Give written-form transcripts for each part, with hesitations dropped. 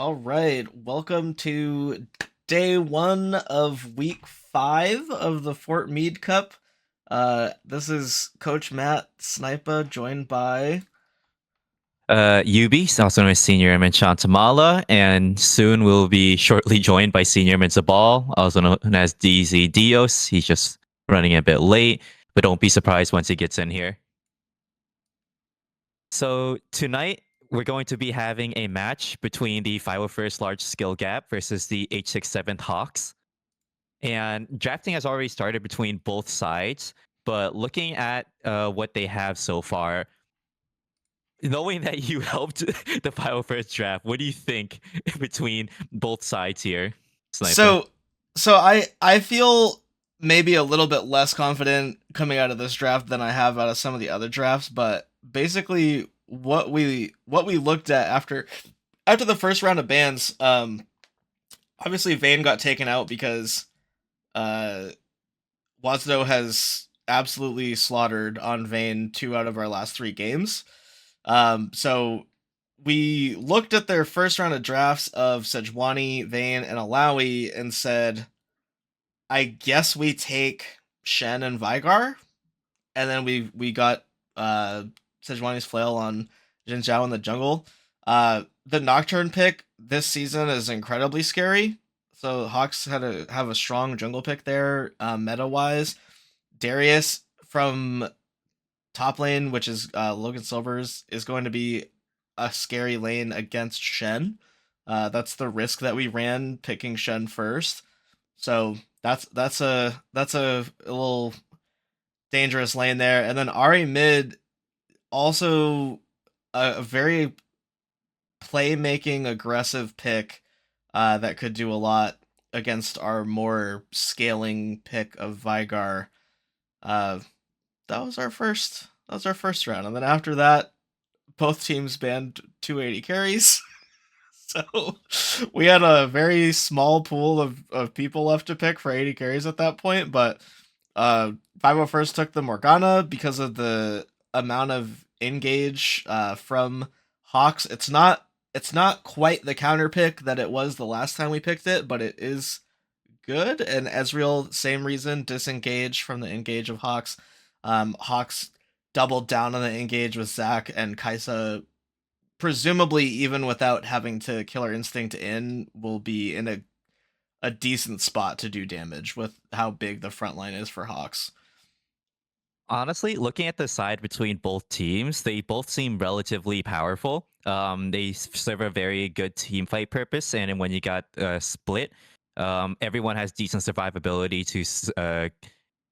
All right, welcome to day one of week five of the Fort Meade Cup. This is Coach Matt Snipa joined by. Yubi, also known as Senior Airman Shantamala, and soon we'll be shortly joined by Senior Airman Zabal, also known as DZ Dios. He's just running a bit late, but don't be surprised once he gets in here. So tonight we're going to be having a match between the 501st Large Skill Gap versus the H67th Hawks. And drafting has already started between both sides, but looking at what they have so far, knowing that you helped the 501st draft, what do you think between both sides here, Sniper? So, so I feel maybe a little bit less confident coming out of this draft than I have out of some of the other drafts, but basically what we looked at after the first round of bans, obviously Vayne got taken out because uh Wazdo has absolutely slaughtered on Vayne 2 out of our last 3 games. So we looked at their first round of drafts of Sejuani, Vayne, and Alawi and said, I guess we take Shen and Vigar. And then we got Sejuani's flail on Jin Zhao in the jungle. The Nocturne pick this season is incredibly scary. So Hawks had to have a strong jungle pick there, meta wise. Darius from top lane, which is Logan Silvers, is going to be a scary lane against Shen. That's the risk that we ran picking Shen first. So that's a little dangerous lane there. And then Ari mid also a very playmaking aggressive pick that could do a lot against our more scaling pick of Vigar. Uh, that was our first round, and then after that, both teams banned 280 carries. So we had a very small pool of people left to pick for 80 carries at that point, but 501st took the Morgana because of the amount of engage from Hawks. It's not quite the counter pick that it was the last time we picked it, but it is good. And Ezreal, same reason, disengage from the engage of Hawks. Hawks doubled down on the engage with Zac and Kaisa. Presumably, even without having to Killer Instinct in, will be in a decent spot to do damage with how big the front line is for Hawks. Honestly, looking at the side between both teams, they both seem relatively powerful. They serve a very good team fight purpose, and then when you got split, everyone has decent survivability to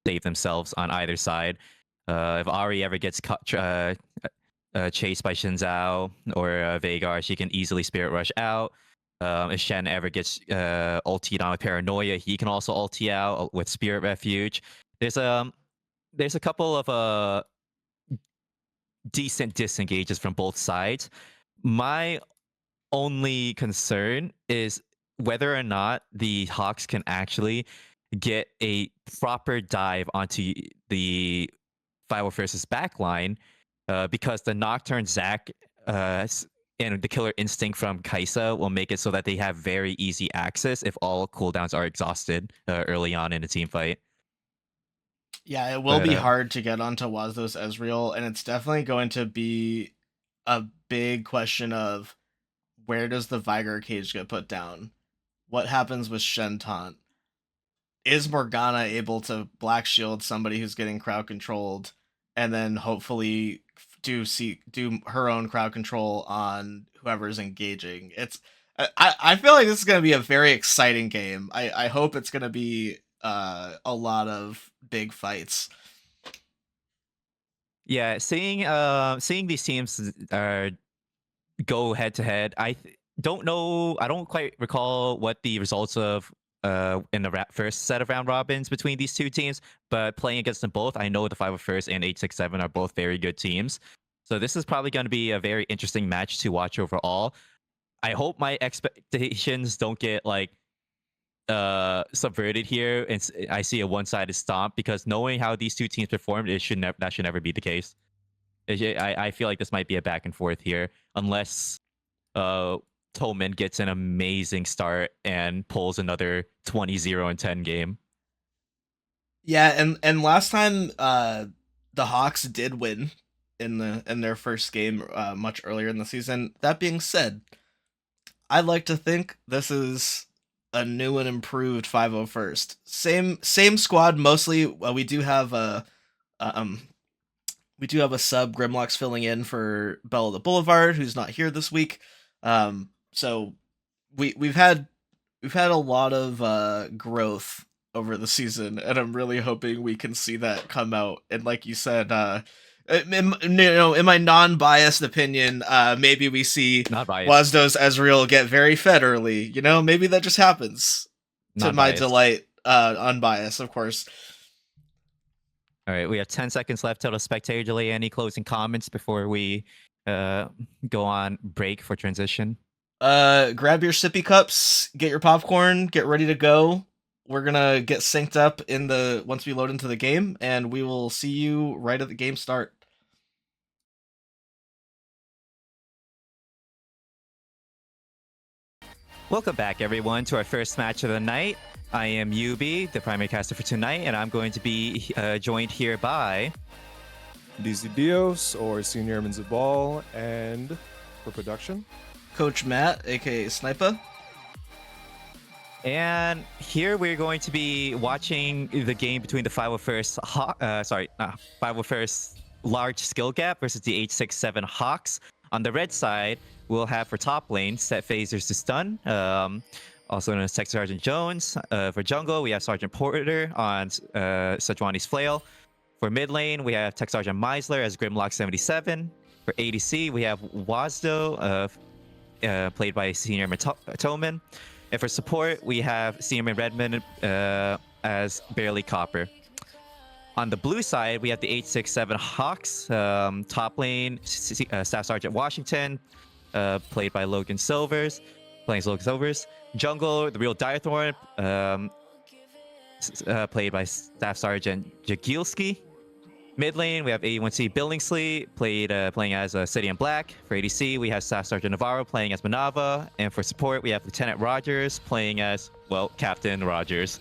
save themselves on either side. If Ari ever gets chased by Shinzao or Veigar, she can easily Spirit Rush out. If Shen ever gets ultied on with Paranoia, he can also ulti out with Spirit Refuge. There's a couple of decent disengages from both sides. My only concern is whether or not the Hawks can actually get a proper dive onto the 501st's backline because the Nocturne Zac and the Killer Instinct from Kaisa will make it so that they have very easy access if all cooldowns are exhausted early on in a team fight. Yeah, it will But be hard to get onto Wazdo's Ezreal, and it's definitely going to be a big question of where does the Viger cage get put down? What happens with Shen Taunt? Is Morgana able to black shield somebody who's getting crowd controlled, and then hopefully do her own crowd control on whoever's engaging? I feel like this is going to be a very exciting game. I hope it's going to be a lot of big fights. yeah, seeing these teams go head to head, don't know. I don't quite recall what the results of in the first set of round robins between these two teams, but playing against them both, I know the 501st and 867 are both very good teams. So this is probably going to be a very interesting match to watch overall. I hope my expectations don't get like subverted here and I see a one-sided stomp, because knowing how these two teams performed, that should never be the case. I feel like this might be a back and forth here unless Toman gets an amazing start and pulls another 20-0-10 game. Yeah, and last time the Hawks did win in their first game much earlier in the season. That being said, I'd like to think this is a new and improved 501st. Same squad mostly. We do have a um we do have a sub Grimlocks filling in for Bella the Boulevard, who's not here this week. So we've had a lot of growth over the season, and I'm really hoping we can see that come out. And like you said, in my non-biased opinion, maybe we see Not biased. Wasdo's Ezreal get very fed early. Maybe that just happens. To Not my biased. delight, unbiased, of course. All right, we have 10 seconds left till the spectator delay. Any closing comments before we go on break for transition? Grab your sippy cups, get your popcorn, get ready to go. We're gonna get synced up once we load into the game, and we will see you right at the game start. Welcome back, everyone, to our first match of the night. I am Yubi, the primary caster for tonight, and I'm going to be joined here by DZ Dios or Senior Minzabal, and for production, Coach Matt, aka Sniper. And here we're going to be watching the game between the 501st 501st large skill gap versus the H67 Hawks. On the red side, we'll have for top lane set phasers to stun. Also known as Tech Sergeant Jones. For jungle, we have Sergeant Porter on Sejuani's Flail. For mid lane, we have Tech Sergeant Meisler as Grimlock 77. For ADC, we have Wasdo, played by Senior Toman. And for support, we have Senior Redmond as Barely Copper. On the blue side, we have the 867 Hawks. Top lane, Staff Sergeant Washington, played by Logan Silvers. Playing Logan Silvers. Jungle, the real Direthorn, played by Staff Sergeant Jagielski. Mid lane, we have 81C Billingsley, playing as City in Black. For ADC, we have Staff Sergeant Navarro playing as Manava. And for support, we have Lieutenant Rogers playing as, well, Captain Rogers.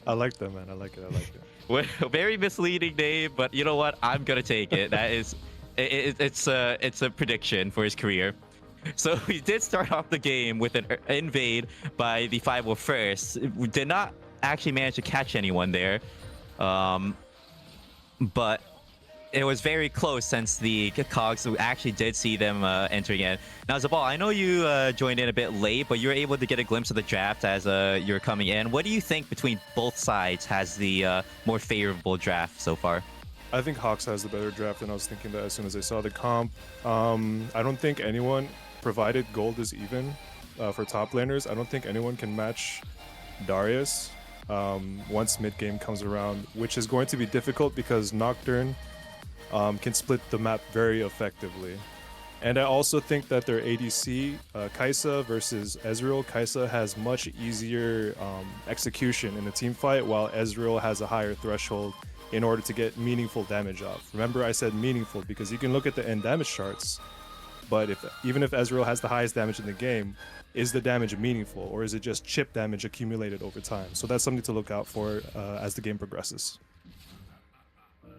I like that, man. I like it. A very misleading name, but you know what? I'm gonna take it. That is, it's a prediction for his career. So we did start off the game with an invade by the 501st. We did not actually manage to catch anyone there, but it was very close since the Cogs actually did see them entering in. Now, Zabal, I know you joined in a bit late, but you were able to get a glimpse of the draft as you're coming in. What do you think between both sides has the more favorable draft so far? I think Hawks has the better draft, and I was thinking that as soon as I saw the comp. I don't think anyone, provided gold is even for top laners, I don't think anyone can match Darius once mid-game comes around, which is going to be difficult because Nocturne can split the map very effectively. And I also think that their ADC, Kai'Sa versus Ezreal, Kai'Sa has much easier execution in a team fight, while Ezreal has a higher threshold in order to get meaningful damage off. Remember, I said meaningful because you can look at the end damage charts, but even if Ezreal has the highest damage in the game, is the damage meaningful, or is it just chip damage accumulated over time? So that's something to look out for as the game progresses.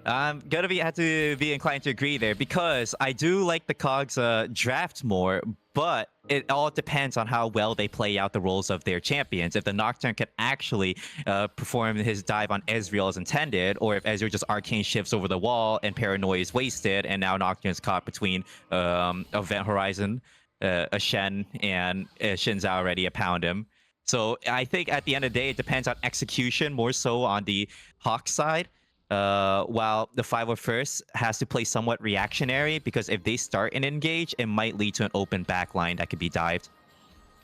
I'm gonna have to be inclined to agree there because I do like the Cogs draft more, but it all depends on how well they play out the roles of their champions. If the Nocturne can actually perform his dive on Ezreal as intended, or if Ezreal just arcane shifts over the wall and Paranoia is wasted, and now Nocturne's caught between Event Horizon, a Shen, and Shin's already a pound him. So I think at the end of the day, it depends on execution more so on the Hawk side. While the 501st has to play somewhat reactionary, because if they start an engage, it might lead to an open backline that could be dived.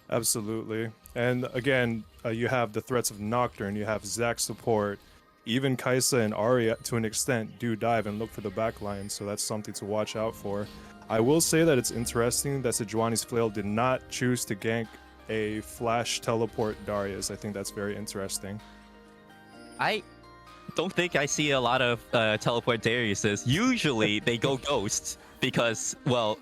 Absolutely. And again, you have the threats of Nocturne, you have Zac support, even Kai'Sa and Ahri to an extent do dive and look for the backline, so that's something to watch out for. I will say that it's interesting that Sejuani's Flail did not choose to gank a flash teleport Darius. I think that's very interesting. I don't think I see a lot of teleport Dariuses. Usually they go ghosts because, well,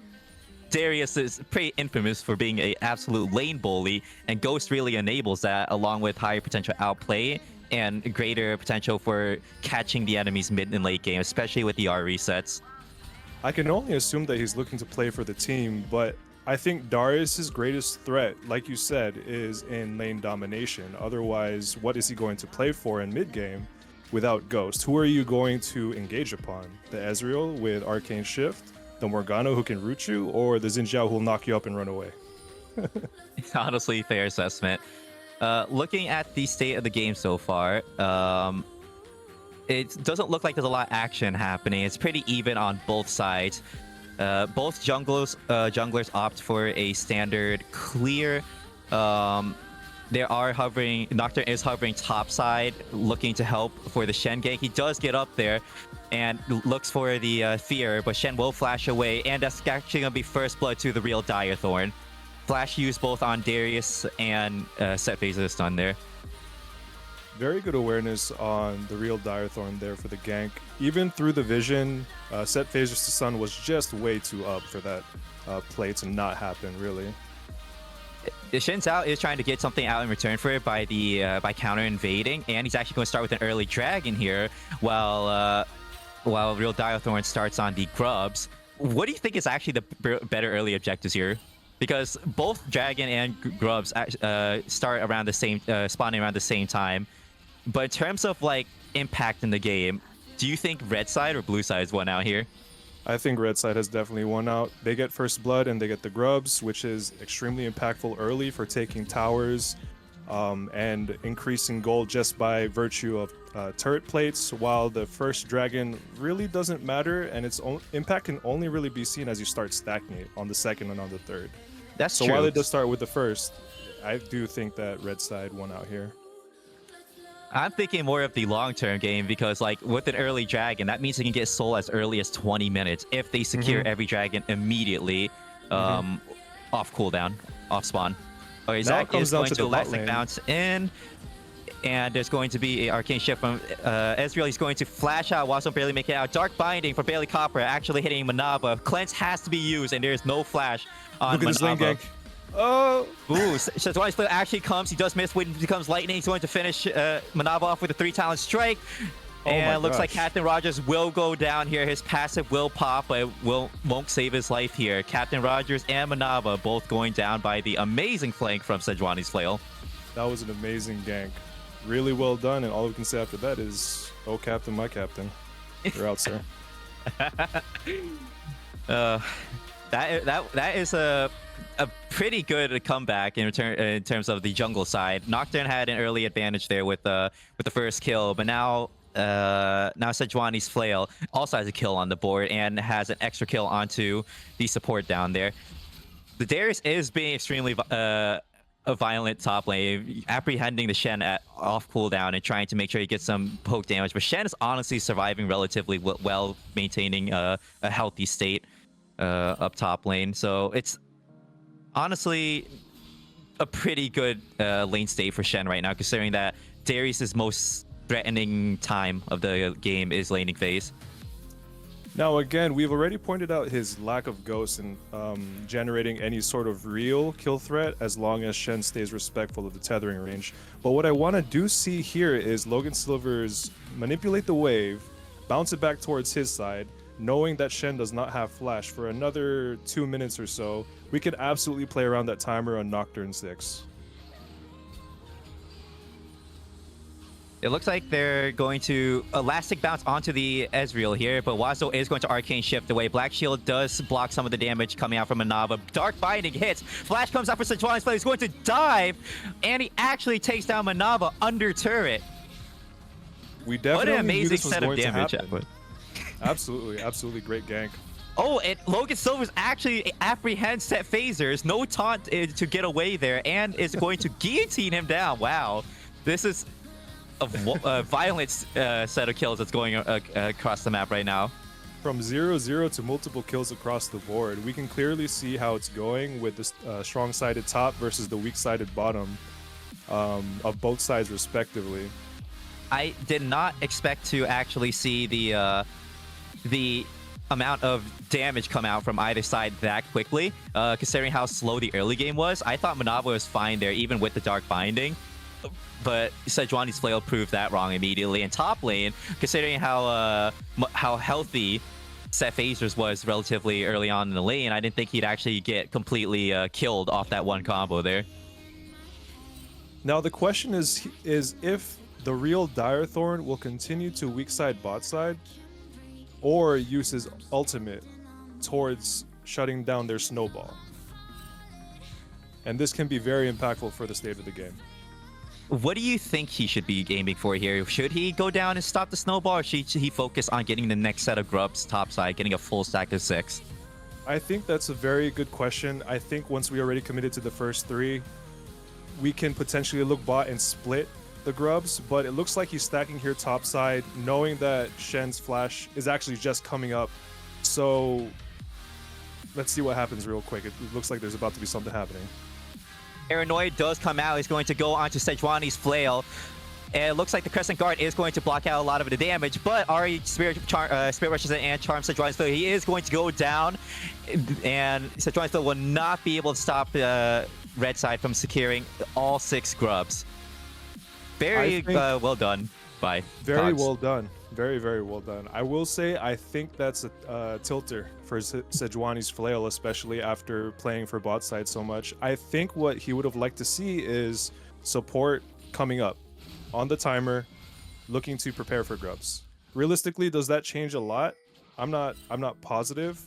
Darius is pretty infamous for being an absolute lane bully, and Ghost really enables that, along with higher potential outplay and greater potential for catching the enemies mid and late game, especially with the R resets. I can only assume that he's looking to play for the team, but I think Darius's greatest threat, like you said, is in lane domination. Otherwise, what is he going to play for in mid game without Ghost? Who are you going to engage upon? The Ezreal with Arcane Shift? The Morgana who can root you, or the Xin Zhao who will knock you up and run away? Honestly, fair assessment. Looking at the state of the game so far, it doesn't look like there's a lot of action happening. It's pretty even on both sides. Both junglers opt for a standard clear. They are hovering. Nocturne is hovering top side, looking to help for the Shen gank. He does get up there and looks for the fear, but Shen will flash away, and that's actually gonna be first blood to the real Dire Thorn. Flash used both on Darius and set phases stun there. Very good awareness on the real Dire Thorn there for the gank. Even through the vision, set phasers to stun was just way too up for that play to not happen, really. Shen Zhao is trying to get something out in return for it by counter invading, and he's actually going to start with an early dragon here, while real Dire Thorn starts on the grubs. What do you think is actually the better early objectives here? Because both dragon and grubs start around the same, spawning around the same time. But in terms of like impact in the game, do you think red side or blue side has won out here? I think red side has definitely won out. They get first blood and they get the grubs, which is extremely impactful early for taking towers and increasing gold just by virtue of turret plates, while the first dragon really doesn't matter, and its impact can only really be seen as you start stacking it on the second and on the third. That's so true. While it does start with the first, I do think that red side won out here. I'm thinking more of the long-term game, because like with an early dragon, that means they can get soul as early as 20 minutes if they secure every dragon immediately off cooldown, off spawn. Okay, Zach is going to elastic bounce in, and there's going to be an arcane shift from Ezreal. He's going to flash out, Watson barely make it out. Dark Binding for Bailey Copper, actually hitting Manava. Cleanse has to be used, and there's no flash on Look at Manava. this lane gank. Oh! Ooh, Sejuani's flip actually comes. He does miss when it becomes lightning. He's going to finish Manava off with a 3-talent strike. And it looks like Captain Rogers will go down here. His passive will pop, but it won't save his life here. Captain Rogers and Manava both going down by the amazing flank from Sejuani's flail. That was an amazing gank. Really well done, and all we can say after that is, oh, Captain, my Captain. You're out, sir. That is a pretty good comeback in terms of the jungle side. Nocturne had an early advantage there with the first kill, but now Sejuani's flail also has a kill on the board and has an extra kill onto the support down there. The Darius is being extremely a violent top lane, apprehending the Shen at off cooldown and trying to make sure he gets some poke damage. But Shen is honestly surviving relatively well, maintaining a healthy state up top lane. So it's honestly a pretty good lane state for Shen right now, considering that Darius' most threatening time of the game is laning phase. Now, again, we've already pointed out his lack of ghosts in generating any sort of real kill threat as long as Shen stays respectful of the tethering range. But what I want to see here is Logan Silver's manipulate the wave, bounce it back towards his side, knowing that Shen does not have flash for another 2 minutes or so. We could absolutely play around that timer on Nocturne 6. It looks like they're going to elastic bounce onto the Ezreal here, but Wazo is going to arcane shift away. Black Shield does block some of the damage coming out from Manava. Dark Binding hits. Flash comes out for Sejuani's play. He's going to dive, and he actually takes down Manava under turret. We definitely what an amazing knew this was set of going to damage. happen. Absolutely great gank. Oh, and Logan Silvers actually apprehends set phasers. No taunt to get away there, and is going to guillotine him down. Wow. This is a violent set of kills that's going across the map right now. From 0-0 to multiple kills across the board, we can clearly see how it's going with this strong-sided top versus the weak-sided bottom of both sides respectively. I did not expect to actually see the amount of damage come out from either side that quickly, considering how slow the early game was. I thought Manaba was fine there, even with the Dark Binding. But Sejuani's Flail proved that wrong immediately. And top lane, considering how healthy Seth Phasers was relatively early on in the lane, I didn't think he'd actually get completely killed off that one combo there. Now the question is if the real Dire Thorn will continue to weak side bot side, or use his ultimate towards shutting down their snowball. And this can be very impactful for the state of the game. What do you think he should be aiming for here? Should he go down and stop the snowball, or should he focus on getting the next set of grubs topside, getting a full stack of 6? I think that's a very good question. I think once we already committed to the first 3, we can potentially look bot and split the grubs, but it looks like he's stacking here topside, knowing that Shen's flash is actually just coming up. So let's see what happens real quick. It looks like there's about to be something happening. Paranoid does come out. He's going to go onto Sejuani's Flail. And it looks like the Crescent Guard is going to block out a lot of the damage, but Ari Spirit Rushes and Charm Sejuani's Flail. He is going to go down, and Sejuani's Flail will not be able to stop red side from securing all 6 grubs. Very well done by Very Cogs. well done. Very, very well done. I will say, I think that's a tilter for Sejuani's Flail, especially after playing for bot side so much. I think what he would have liked to see is support coming up on the timer, looking to prepare for grubs. Realistically, does that change a lot? I'm not positive,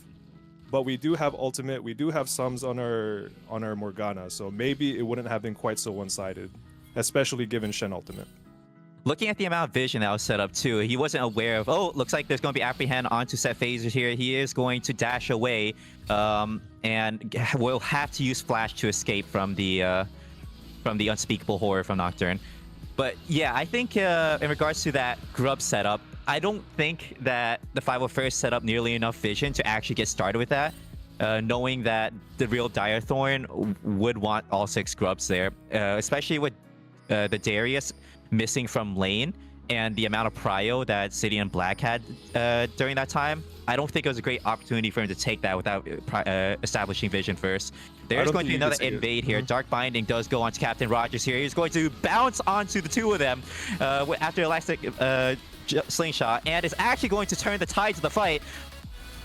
but we do have ultimate, we do have sums on our Morgana, so maybe it wouldn't have been quite so one-sided, especially given Shen ultimate. Looking at the amount of vision that was set up too, he wasn't aware of, oh, looks like there's going to be Apprehend onto Seth Phasers here. He is going to dash away and will have to use Flash to escape from the unspeakable horror from Nocturne. But yeah, I think in regards to that grub setup, I don't think that the 501st set up nearly enough vision to actually get started with that. Knowing that the real Dire Thorn would want all 6 grubs there, especially with the Darius missing from lane and the amount of prio that City and Black had during that time. I don't think it was a great opportunity for him to take that without establishing vision first. There's going to be another invade here. Dark Binding does go onto Captain Rogers here. He's going to bounce onto the 2 of them after Elastic Slingshot, and is actually going to turn the tides of the fight.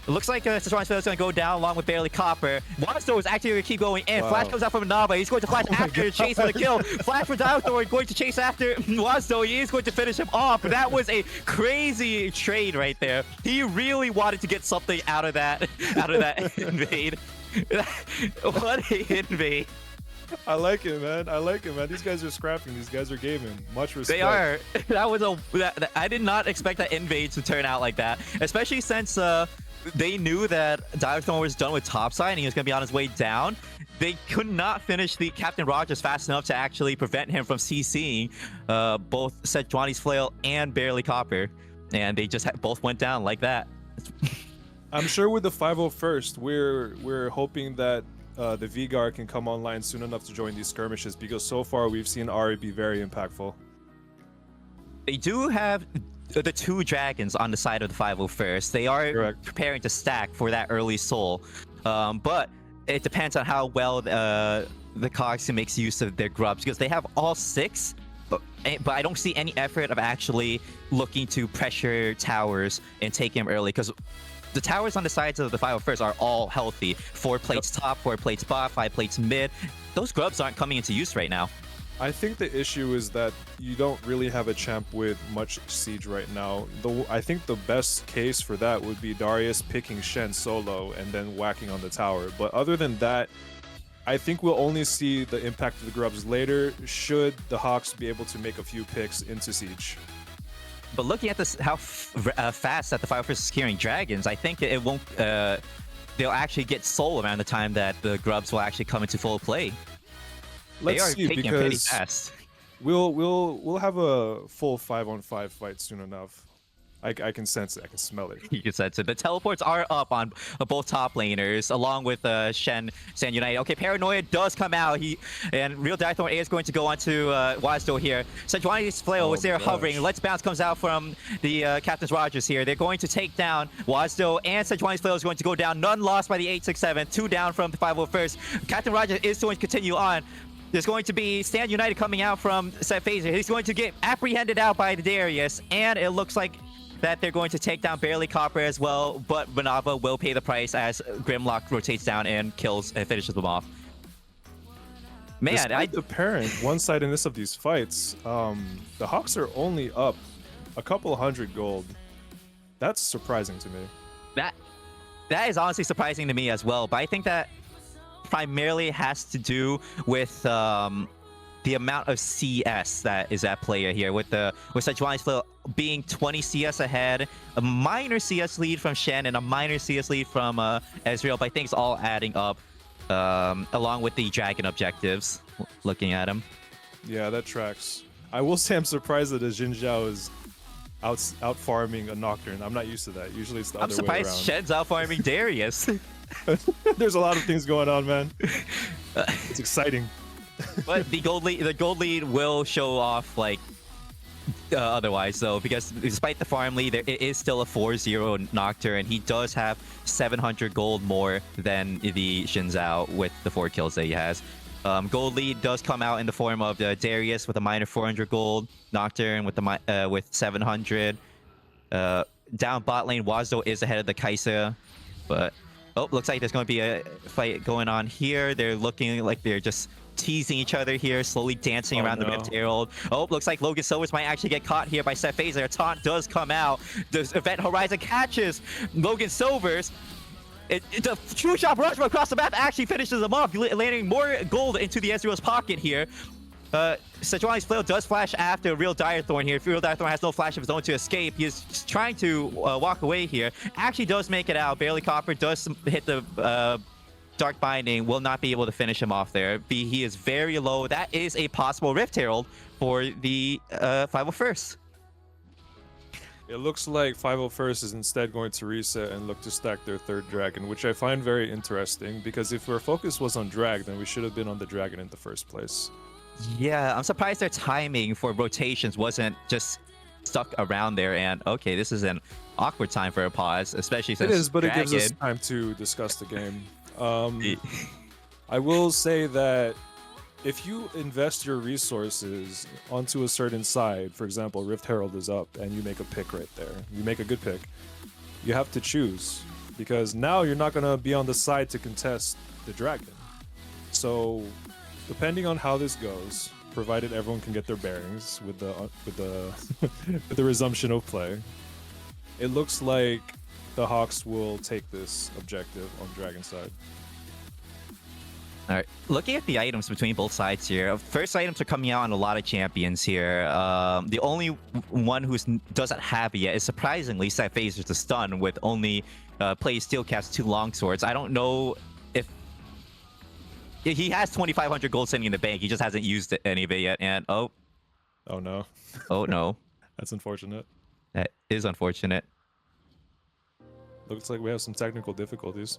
It looks like Sejuani's Flail is going to go down along with Barely Copper. Wansto is actually going to keep going in. Wow. Flash comes out from Naba. He's going to flash after to chase for the kill. Flash for Dire Thorn going to chase after Wansto. He is going to finish him off. That was a crazy trade right there. He really wanted to get something out of that invade. What an invade. I like it, man. I like it, man. These guys are scrapping. These guys are gaming. Much respect. They are. I did not expect that invade to turn out like that, especially since they knew that Dire Thorn was done with topside and he was going to be on his way down. They could not finish the Captain Rogers fast enough to actually prevent him from CCing both Sejuani's Flail and Barely Copper, and they just both went down like that. I'm sure with the 501st, we're hoping that the Veigar can come online soon enough to join these skirmishes, because so far we've seen Ari be very impactful. They do have the 2 dragons on the side of the 501st. They are preparing to stack for that early soul, but it depends on how well the Cogs makes use of their grubs, because they have all 6, but I don't see any effort of actually looking to pressure towers and take him early, because the towers on the sides of the 501st are all healthy. 4 plates top, 4 plates bot, 5 plates mid. Those grubs aren't coming into use right now. I think the issue is that you don't really have a champ with much siege right now. I think the best case for that would be Darius picking Shen solo and then whacking on the tower. But other than that, I think we'll only see the impact of the grubs later, should the Hawks be able to make a few picks into siege. But looking at this, how fast that the 501st is securing dragons, I think it won't. They'll actually get soul around the time that the grubs will actually come into full play. Let's see, taking pretty because fast. we'll have a full 5-on-5 fight soon enough. I can sense it. I can smell it. You can sense it. The teleports are up on both top laners, along with Shen San United. Okay, Paranoia does come out. And Real Darthorn is going to go onto Wasdo here. Sejuani's Flail was there hovering. Let's Bounce comes out from the Captain's Rogers here. They're going to take down Wasdo, and Sejuani's Flail is going to go down. None lost by the 867. 2 down from the 501st. Captain Rogers is going to continue on. There's going to be Stand United coming out from Seth Phaser. He's going to get apprehended out by Darius, and it looks like that they're going to take down Barely Copper as well, but Manava will pay the price as Grimlock rotates down and kills and finishes them off. Man, Despite the apparent one-sidedness of these fights, the Hawks are only up a couple hundred gold. That's surprising to me. That is honestly surprising to me as well, but I think that primarily has to do with the amount of CS that is at play here, with Sejuani's Flail being 20 CS ahead, a minor CS lead from Shen, and a minor CS lead from Ezreal, but I think it's all adding up, along with the Dragon objectives, looking at him. Yeah, that tracks. I will say I'm surprised that a Jin Zhao is out farming a Nocturne. I'm not used to that. Usually it's the other way around. I'm surprised Shen's out farming Darius. There's a lot of things going on, man. It's exciting. But the gold lead will show off like otherwise though, because despite the farm lead, it is still a 4-0 Nocturne, and he does have 700 gold more than the Xin Zhao with the 4 kills that he has. Gold lead does come out in the form of Darius with a minor 400 gold, Nocturne with 700. Down bot lane, Wasdo is ahead of the Kai'Sa, but looks like there's going to be a fight going on here. They're looking like they're just teasing each other here, slowly dancing around the Rift Herald. Looks like Logan Silvers might actually get caught here by Seth Phaser. A taunt does come out. The Event Horizon catches Logan Silvers. The True Shot Rush from across the map actually finishes him off, landing more gold into the Ezreal's pocket here. Sejuani's Flail does flash after Real Darthorn here. If Real Darthorn has no flash of his own to escape, he is trying to walk away here. Actually does make it out. Barely Copper does hit the Dark Binding, will not be able to finish him off there. He is very low. That is a possible Rift Herald for the 501st. It looks like 501st is instead going to reset and look to stack their 3rd dragon, which I find very interesting, because if our focus was on drag, then we should have been on the dragon in the first place. Yeah, I'm surprised their timing for rotations wasn't just stuck around there. And okay, this is an awkward time for a pause, especially since it is, but Dragon... it gives us time to discuss the game. I will say that if you invest your resources onto a certain side, for example, Rift Herald is up and you make a pick right there, you make a good pick, you have to choose, because now you're not going to be on the side to contest the dragon. So depending on how this goes, provided everyone can get their bearings with the with the resumption of play, it looks like the Hawks will take this objective on Dragon side. All right, looking at the items between both sides here, first items are coming out on a lot of champions here. The only one who doesn't have it yet is surprisingly Seth Phaser's the stun, with only plays Steelcast 2 longswords. I don't know if he has 2,500 gold sitting in the bank. He just hasn't used any of it yet. And oh no, oh no, that's unfortunate. That is unfortunate. Looks like we have some technical difficulties.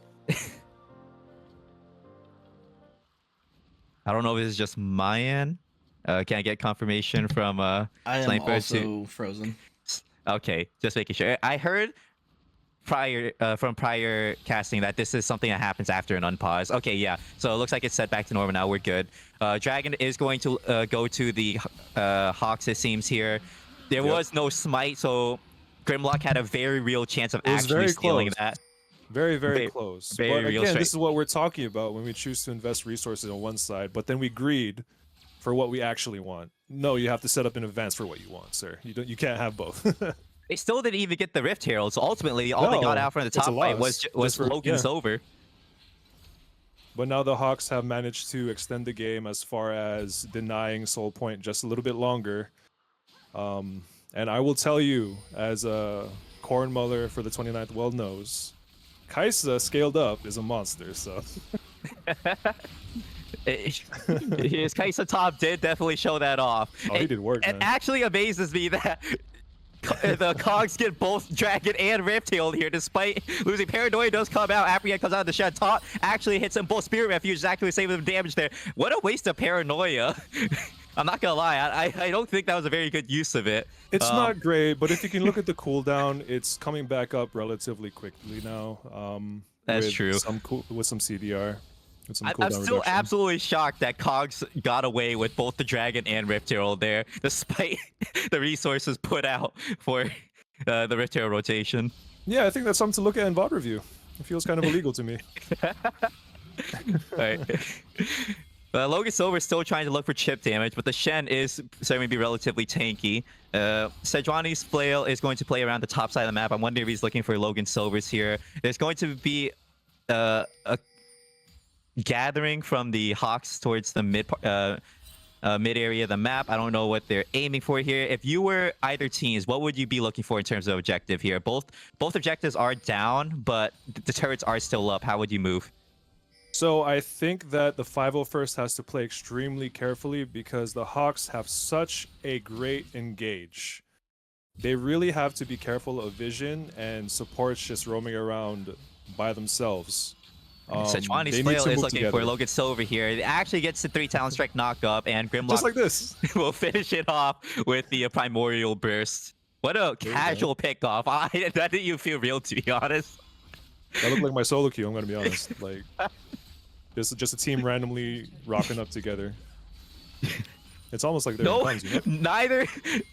I don't know if this is just my end. Can I get confirmation from I am Sniper also frozen. Okay, just making sure. I heard from prior casting that this is something that happens after an unpause. Okay, yeah. So it looks like it's set back to normal now. We're good. Dragon is going to go to the Hawks, it seems here. There was no smite, so Grimlock had a very real chance of actually stealing that. Very, very close. But real again, this is what we're talking about when we choose to invest resources on one side, but then we greed for what we actually want. No, you have to set up in advance for what you want, sir. You can't have both. They still didn't even get the Rift Herald, so ultimately all they got out from the top fight was Logan's over. But now the Hawks have managed to extend the game as far as denying Soul Point just a little bit longer. And I will tell you, as a Corn Muller for the 29th well knows, Kai'Sa scaled up is a monster, so... His Kai'Sa top did definitely show that off. Oh, he did work, man. It actually amazes me that the Cogs get both Dragon and Riptail here, despite losing. Paranoia does come out. Apprehend comes out of the shed. Top actually hits them both. Spirit Refuge is actually saving them damage there. What a waste of Paranoia. I'm not gonna lie, I don't think that was a very good use of it. It's not great, but if you can look at the cooldown, it's coming back up relatively quickly now. That's with true. With some CDR. With some I'm cooldown still reduction. absolutely shocked that Cogs got away with both the Dragon and Riptail there, despite the resources put out for the Riptail rotation. Yeah, I think that's something to look at in VOD review. It feels kind of illegal to me. Right. Logan Silver is still trying to look for chip damage, but the Shen is starting to be relatively tanky. Sejuani's flail is going to play around the top side of the map. I'm wondering if he's looking for Logan Silver's here. There's going to be a gathering from the Hawks towards the mid area of the map. I don't know what they're aiming for here. If you were either teams, what would you be looking for in terms of objective here? Both objectives are down, but the turrets are still up. How would you move? So I think that the 501st has to play extremely carefully because the Hawks have such a great engage. They really have to be careful of vision and supports just roaming around by themselves. Sejuani's they need flail to is move looking together. for Logan Silver here. It actually gets the 3 talent strike knock up, and Grimlock Just like this. will finish it off with the primordial burst. What a you go. casual pickoff. That didn't even feel real, to be honest. That looked like my solo queue, I'm gonna be honest. Like just a team randomly rocking up together. It's almost like they're in guns, you know?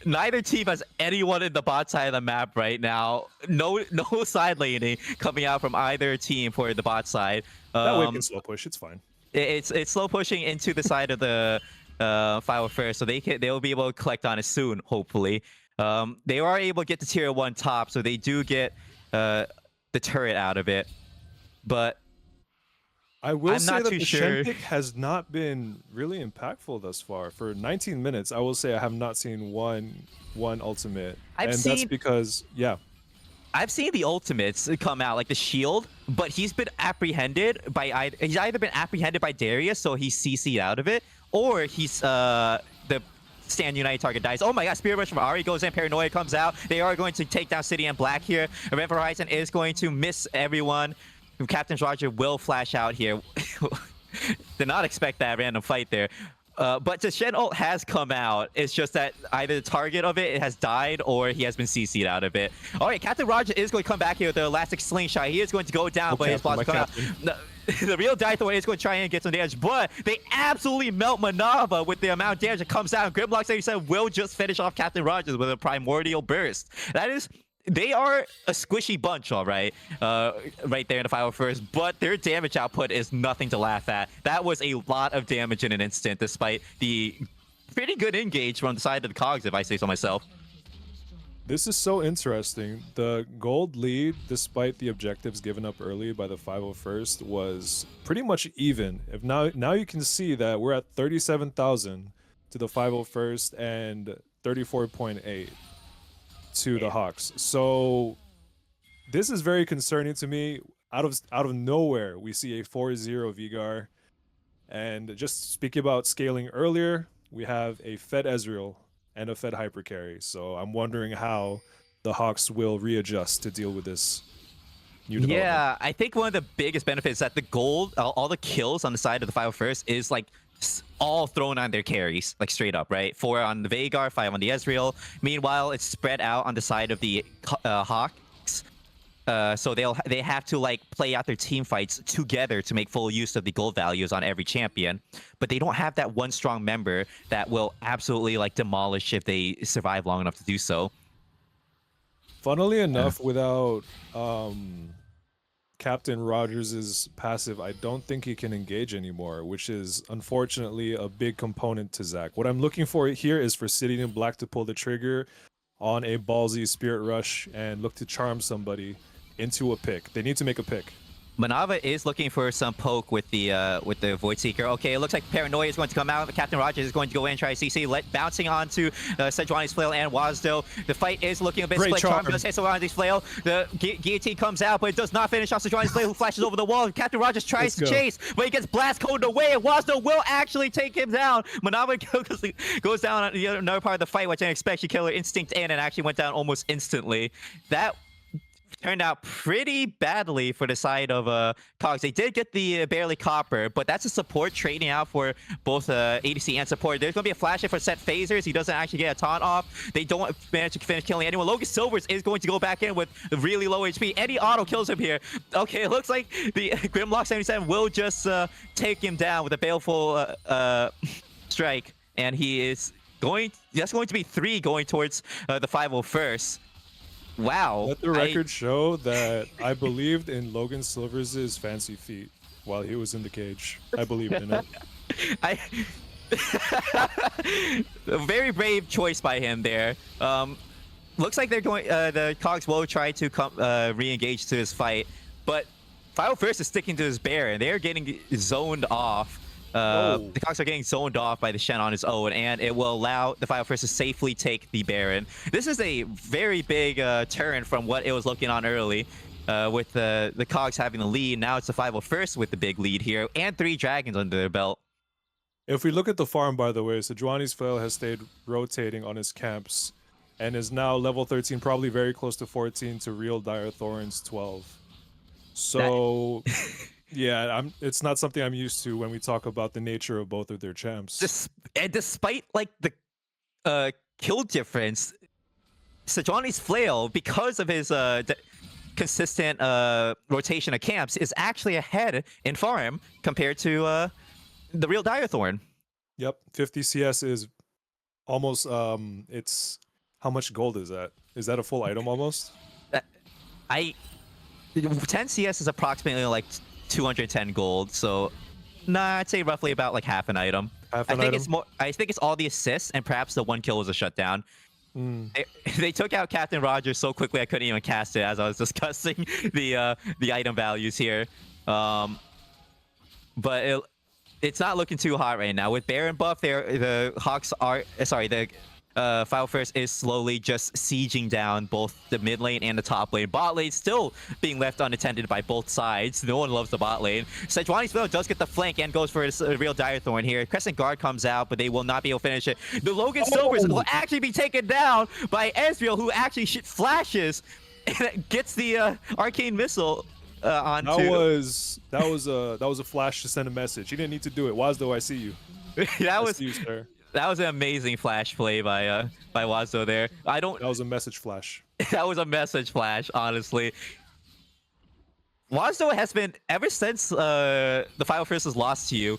Neither team has anyone in the bot side of the map right now. No side laning coming out from either team for the bot side. That way can slow push, it's fine. It's slow pushing into the side of the file first, so they'll be able to collect on it soon, hopefully. They are able to get the tier 1 top, so they do get the turret out of it. But I will I'm say not that too the sure. Shen pick has not been really impactful thus far. For 19 minutes, I will say I have not seen one ultimate. That's because, yeah. I've seen the ultimates come out, like the shield, but he's been apprehended by he's either been apprehended by Darius, so he's CC'd out of it, or he's the Stand United target dies. Oh my god, Spirit Rush from Ahri goes in, Paranoia comes out. They are going to take down City and Black here. Event Horizon is going to miss everyone. Captain Roger will flash out here. Did not expect that random fight there. But the Shen ult has come out. It's just that either the target of it has died or he has been CC'd out of it. All right, Captain Roger is going to come back here with the elastic slingshot. He is going to go down, but his boss come out. The real Dythor is going to try and get some damage, but they absolutely melt Manava with the amount of damage that comes out. Grimlock, like you said, will just finish off Captain Rogers with a primordial burst. They are a squishy bunch, all right, right there in the final first, but their damage output is nothing to laugh at. That was a lot of damage in an instant, despite the pretty good engage from the side of the Cogs, if I say so myself. This is so interesting. The gold lead, despite the objectives given up early by the 501st, was pretty much even. If now you can see that we're at 37,000 to the 501st and 34.8 to the Hawks. So this is very concerning to me. Out of nowhere, we see a 4-0 Vigar. And just speaking about scaling earlier, we have a Fed Ezreal and a Fed Hypercarry. So I'm wondering how the Hawks will readjust to deal with this new development. Yeah, I think one of the biggest benefits is that the gold, all the kills on the side of the 501st is like all thrown on their carries, like straight up, right? 4 on the Veigar, 5 on the Ezreal. Meanwhile, it's spread out on the side of the Hawks. So they have to like play out their team fights together to make full use of the gold values on every champion. But they don't have that one strong member that will absolutely like demolish if they survive long enough to do so. Funnily enough, without Captain Rogers' passive, I don't think he can engage anymore, which is unfortunately a big component to Zac. What I'm looking for here is for City and Black to pull the trigger on a ballsy Spirit Rush and look to charm somebody into a pick. They need to make a pick. Manava is looking for some poke with the Void Seeker. Okay, it looks like Paranoia is going to come out. Captain Rogers is going to go in and try CC, bouncing onto Sejuani's Flail and Wazdo. The fight is looking a bit Great split. charm. Does hit Sejuani's Flail. The guillotine comes out, but it does not finish off Sejuani's Flail, who flashes over the wall. Captain Rogers tries to chase, but he gets blast coded away, and Wazdo will actually take him down. Manava goes down on another part of the fight, which I expect she killer instinct in and actually went down almost instantly. That turned out pretty badly for the side of Cogs. They did get the barely copper, but that's a support trading out for both ADC and support. There's going to be a flash in for set phasers. He doesn't actually get a taunt off. They don't manage to finish killing anyone. Logan Silvers is going to go back in with really low HP. Any auto kills him here. Okay, it looks like the Grimlock 77 will just take him down with a baleful strike, and he is going. That's going to be 3 going towards the 501st. Wow. Let the record show that I believed in Logan Silvers' fancy feet while he was in the cage. I believed in it. A very brave choice by him there. Looks like they're going. The Cogs will try to re-engage to this fight, but Final First is sticking to his bear, and they're getting zoned off. The Cogs are getting zoned off by the Shen on his own, and it will allow the Final First to safely take the Baron. This is a very big turn from what it was looking on early, with the Cogs having the lead. Now it's the 501st with the big lead here, and 3 dragons under their belt. If we look at the farm, by the way, Sejuani's Flail has stayed rotating on his camps and is now level 13, probably very close to 14 to real Dire Thorn's 12. So... yeah, it's not something I'm used to when we talk about the nature of both of their champs. And despite like the kill difference, Sejuani's Flail, because of his consistent rotation of camps, is actually ahead in farm compared to the real Dire Thorn. Yep, 50 CS is almost it's how much gold is that? Is that a full item almost? 10 CS is approximately like 210 gold, so I'd say roughly about like half an item. I think it's all the assists, and perhaps the 1 kill was a shutdown. They took out Captain Rogers so quickly I couldn't even cast it as I was discussing the item values here. But it's not looking too hot right now with Baron buff. The Hawks are the Final First is slowly just sieging down both the mid lane and the top lane. Bot lane still being left unattended by both sides. No one loves the bot lane. Sejuani's Flail does get the flank and goes for his real Dire Thorn here. Crescent Guard comes out, but they will not be able to finish it. The Logan Silvers will actually be taken down by Ezreal, who actually flashes and gets the arcane missile onto. That was a flash to send a message. He didn't need to do it. Wazdo, I see you. That was an amazing flash play by Wazdo there. That was a message flash. That was a message flash, honestly. Wazdo has been, ever since the Final First has lost to you,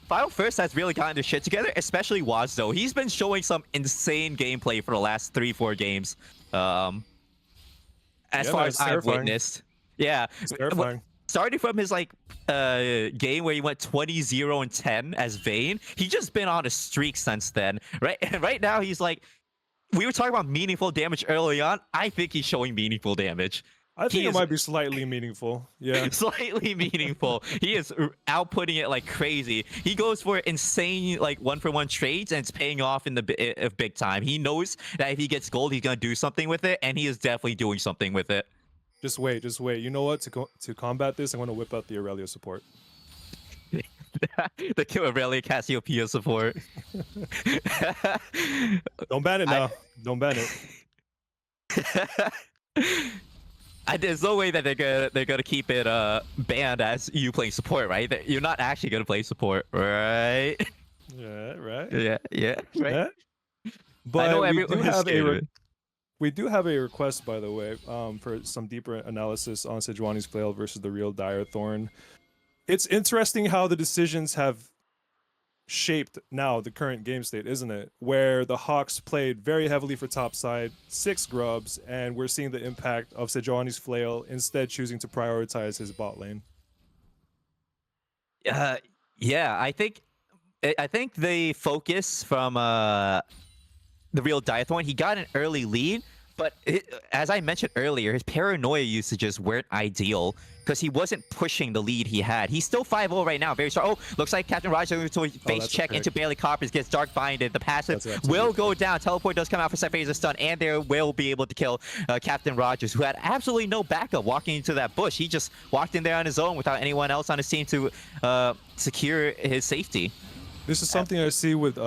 Final First has really gotten their shit together, especially Wazdo. He's been showing some insane gameplay for the last 3-4 games. As far as I've witnessed. Yeah. It's terrifying. Starting from his game where he went 20-0-10 as Vayne, he's just been on a streak since then. Right now he's like, we were talking about meaningful damage early on. I think he's showing meaningful damage. I think it might be slightly meaningful. Yeah. Slightly meaningful. He is outputting it like crazy. He goes for insane 1-for-1 trades, and it's paying off in the big time. He knows that if he gets gold, he's gonna do something with it, and he is definitely doing something with it. Just wait. You know what? To combat this, I'm going to whip out the Aurelia support. The Aurelia Cassiopeia support. Don't ban it now. Don't ban it. There's no way that they're gonna keep it banned as you playing support, right? That you're not actually gonna play support, right? Yeah, right. Yeah, right. Yeah. But I know we do have a request, by the way, for some deeper analysis on Sejuani's Flail versus the real Dire Thorn. It's interesting how the decisions have shaped now the current game state, isn't it? Where the Hawks played very heavily for top side, 6 grubs, and we're seeing the impact of Sejuani's Flail instead choosing to prioritize his bot lane. Yeah, I think the focus from the real Dire Thorn, he got an early lead, But as I mentioned earlier, his paranoia usages weren't ideal because he wasn't pushing the lead he had. He's still 5-0 right now, very strong. Oh, looks like Captain Raj is going to face that's check okay. into Bailey Coppers, gets Dark Binded. The passive That's absolutely will okay. go down. Teleport does come out for Seth Phaser stun, and they will be able to kill Captain Rogers, who had absolutely no backup walking into that bush. He just walked in there on his own without anyone else on his team to secure his safety. This is something I see with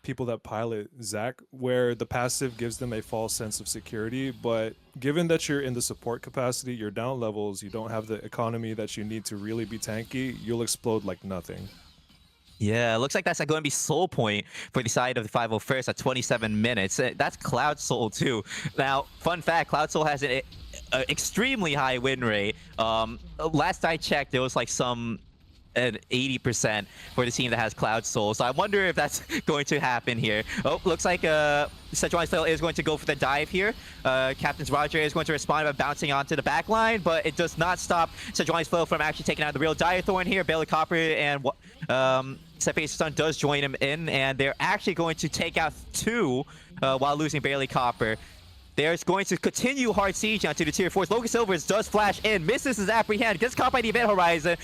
people that pilot Zac, where the passive gives them a false sense of security. But given that you're in the support capacity, you're down levels, you don't have the economy that you need to really be tanky, you'll explode like nothing. Yeah, it looks like that's going to be Soul Point for the side of the 501st at 27 minutes. That's Cloud Soul too. Now, fun fact, Cloud Soul has an extremely high win rate. Last I checked, it was like an 80% for the team that has Cloud Soul. So I wonder if that's going to happen here. Oh, looks like Sejuani's Flail is going to go for the dive here. Captain's Roger is going to respond by bouncing onto the back line, but it does not stop Sejuani's Flail from actually taking out the real Dire Thorn here. Bailey Copper and Seth Phaser Stun does join him in, and they're actually going to take out 2 while losing Bailey Copper. There's going to continue hard siege onto the tier 4s. Logan Silvers does flash in, misses his apprehend, gets caught by the event horizon.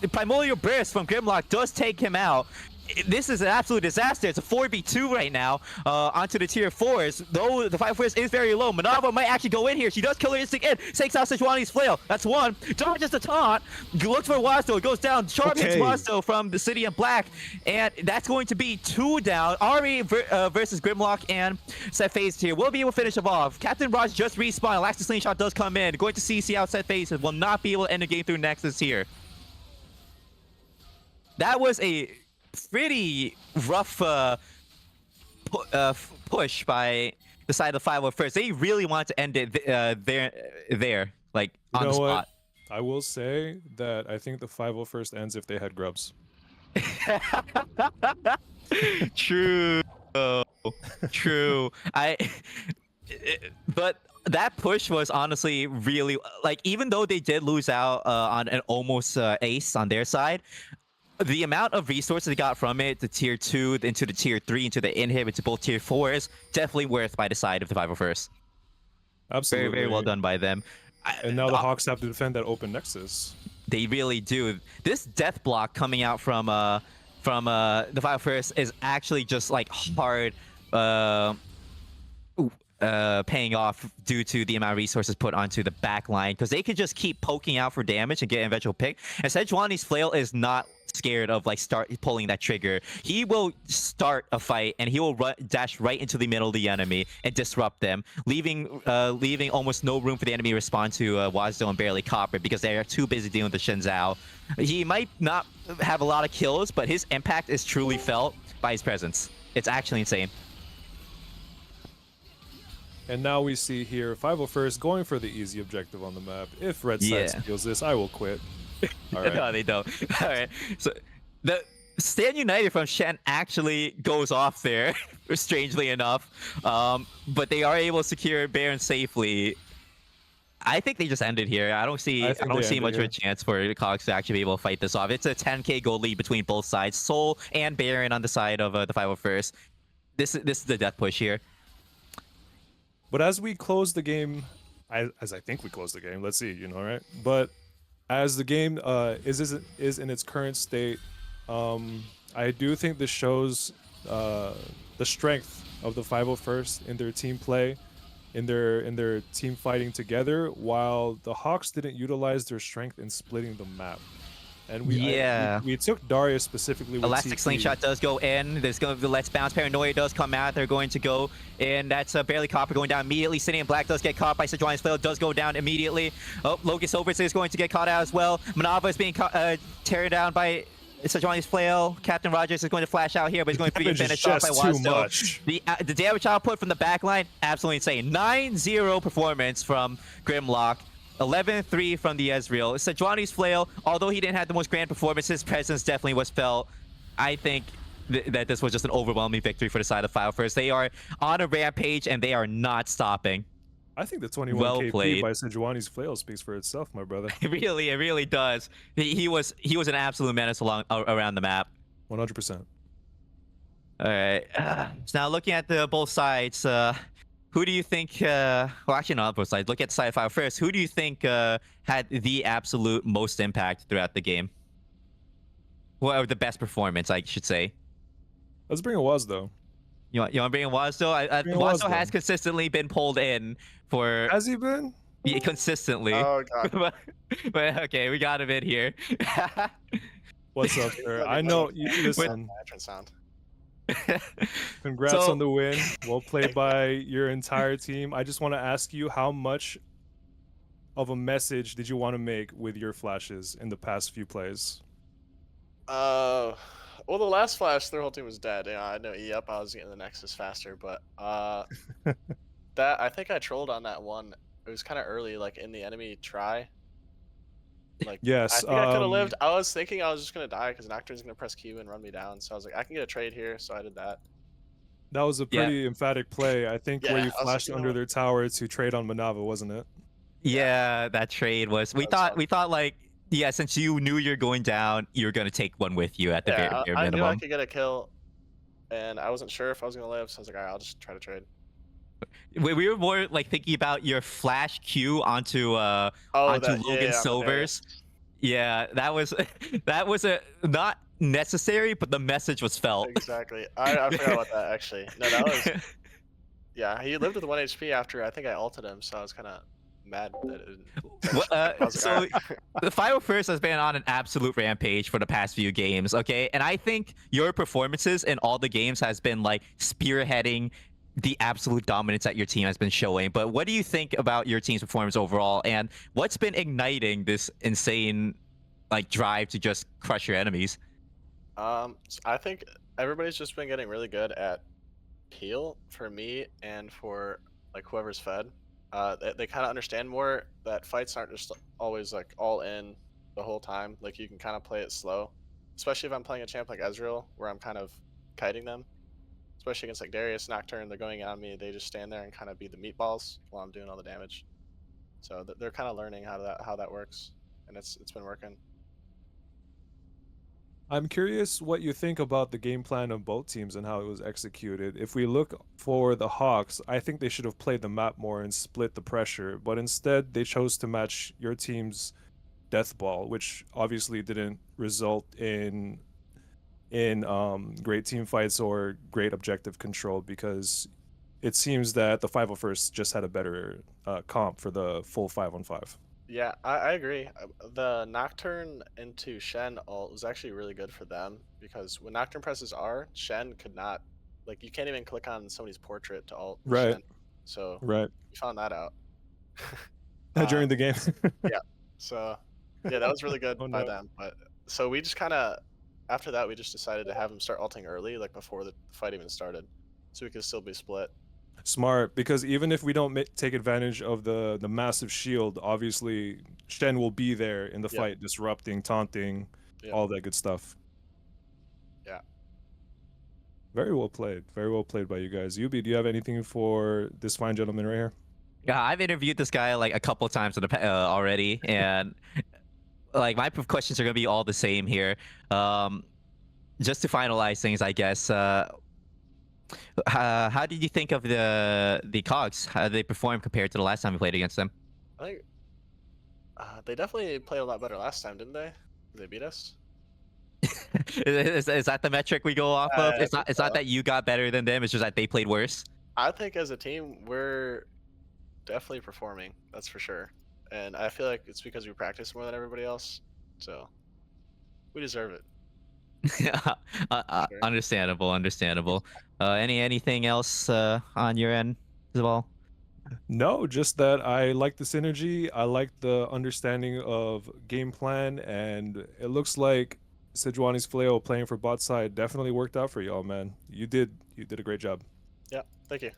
The Primordial Burst from Grimlock does take him out. This is an absolute disaster. It's a 4v2 right now onto the tier 4s. Though the 5-4s is very low. Manava might actually go in here. She does kill her instinct in. Takes out Sejuani's Flail. That's 1. Dodges the taunt. Looks for Wazdo. It goes down. Sharp hits Wazdo from the City in Black. And that's going to be 2 down. Ari versus Grimlock and Seth Phaser here. Will be able to finish him off. Captain Raj just respawned. Elastic Slingshot does come in. Going to CC out Seth Phaser. Will not be able to end the game through Nexus here. That was a pretty rough push by the side of the 501st. They really wanted to end it there, like on the spot. I will say that I think the 501st ends if they had grubs. True. True. But that push was honestly really, like, even though they did lose out on an almost ace on their side, the amount of resources they got from it, the tier 2 into the tier 3 into the inhib into both tier 4s, definitely worth by the side of the 501st. Absolutely. Very, very well done by them. And now the Hawks have to defend that open Nexus. They really do. This death block coming out from the 501st is actually just like hard paying off due to the amount of resources put onto the back line, because they can just keep poking out for damage and get an eventual pick. And Sejuani's Flail is not scared of like start pulling that trigger. He will start a fight and he will dash right into the middle of the enemy and disrupt them, leaving almost no room for the enemy to respond to Wazdo and Barely Copper, because they are too busy dealing with the Shen Zhao. He might not have a lot of kills, but his impact is truly felt by his presence. It's actually insane. And now we see here 501st going for the easy objective on the map. If Red Side steals this, I will quit. All right. No, they don't. All right. So the Stand United from Shen actually goes off there, strangely enough. But they are able to secure Baron safely. I think they just ended here. I don't see much of a chance for the Cogs to actually be able to fight this off. It's a 10k gold lead between both sides. Soul and Baron on the side of the 501st. This is the death push here. But as we close the game, as I think we close the game, let's see, right? But as the game is in its current state, I do think this shows the strength of the 501st in their team play, in their team fighting together, while the Hawks didn't utilize their strength in splitting the map. And we took Darius specifically with Elastic TP. Slingshot does go in. There's going to be Let's Bounce. Paranoia does come out. They're going to go in. That's Barely Copper going down immediately. City in Black does get caught by Sejuani's Flail. Does go down immediately. Oh, Locust Overs is going to get caught out as well. Manava is being taken down by Sejuani's Flail. Captain Rogers is going to flash out here, but he's going to be finished off by Wazdo. The damage output from the backline, absolutely insane. 9-0 performance from Grimlock. 11-3 from the Ezreal. Sejuani's Flail, although he didn't have the most grand performance, his presence definitely was felt. I think that this was just an overwhelming victory for the side of 501st. They are on a rampage and they are not stopping. I think the 21 KP by Sejuani's Flail speaks for itself, my brother. It really does. He was an absolute menace around the map. 100%. All right. So now looking at both sides, who do you think? Well, actually, not both sides. Look at Sci-Fi first. Who do you think had the absolute most impact throughout the game? Well, or the best performance, I should say. Let's bring a Was though. You want to bring in Wazo? Bring in Wazo Wazdo. has consistently been pulled in for Has he been? yeah, consistently. Oh god. but okay, we got him in here. What's up, sir? Let me- I let know. me- You, listen. My entrance sound. Congrats So- on the win. Well played by your entire team. I just want to ask you, how much of a message did you want to make with your flashes in the past few plays? Well, the last flash, their whole team was dead. Yeah, I know E up. I was getting the Nexus faster, but that I think I trolled on that one. It was kind of early, like in the enemy try. Like, Yes, I think I could have lived. I was thinking I was just gonna die because Nocturne's gonna press Q and run me down. So I was like, I can get a trade here. So I did that. That was a Yeah. pretty emphatic play. I think where Yeah, you I was like, flashed you know under what? their tower to trade on Manava, wasn't it? Yeah, that trade was. We That's thought. fun. We thought like. Yeah, since you knew you're going down, you're gonna take one with you at the Yeah, bare I knew I minimum. could get a kill, and I wasn't sure if I was gonna live. So I was like, all right, I'll just try to trade. We were more like thinking about your flash Q onto Oh, onto that, Logan yeah, on the Silvers. Yeah, that was a not necessary, but the message was felt. Exactly. I forgot about that actually. No, that was yeah. He lived with 1 HP after I think I ulted him, so I was kind of mad that it didn't. Well, I was so like, "Alright." the Final First has been on an absolute rampage for the past few games, okay? And I think your performances in all the games has been like spearheading the absolute dominance that your team has been showing. But what do you think about your team's performance overall, and what's been igniting this insane like drive to just crush your enemies? I think everybody's just been getting really good at heal for me and for like whoever's fed. They kind of understand more that fights aren't just always like all in the whole time. Like you can kind of play it slow, especially if I'm playing a champ like Ezreal, where I'm kind of kiting them. Especially against like Darius, Nocturne, they're going in on me. They just stand there and kind of be the meatballs while I'm doing all the damage. So they're kind of learning how that works, and it's been working. I'm curious what you think about the game plan of both teams and how it was executed. If we look for the Hawks, I think they should have played the map more and split the pressure, but instead they chose to match your team's death ball, which obviously didn't result in great team fights or great objective control, because it seems that the 501st just had a better comp for the full 5-on-5. Yeah, I agree. The Nocturne into Shen ult was actually really good for them because when Nocturne presses R, Shen could not, like, you can't even click on somebody's portrait to ult. Right. Shen. So Right. we found that out. During the game. So yeah, that was really good Oh, by no. them. But so we just kind of, after that, we just decided to have him start ulting early, like before the fight even started, so we could still be split. Smart, because even if we don't take advantage of the massive shield, obviously Shen will be there in the Yeah. fight, disrupting, taunting, Yeah. all that good stuff. Yeah. Very well played. Very well played by you guys. Yubi, do you have anything for this fine gentleman right here? Yeah, I've interviewed this guy like a couple of times in the already, and like my questions are gonna be all the same here. Just to finalize things, I guess. How did you think of the Cogs? How did they perform compared to the last time we played against them? I think they definitely played a lot better last time, didn't they? They beat us. Is that the metric we go off of? I It's think not so. that you got better than them. It's just that they played worse. I think as a team, we're definitely performing. That's for sure. And I feel like it's because we practice more than everybody else. So we deserve it. Sure. Understandable. Anything else on your end as well? No, just that I like the synergy. I like the understanding of game plan, and it looks like Sejuani's Flail playing for bot side definitely worked out for y'all, man. You did a great job. Yeah. Thank you.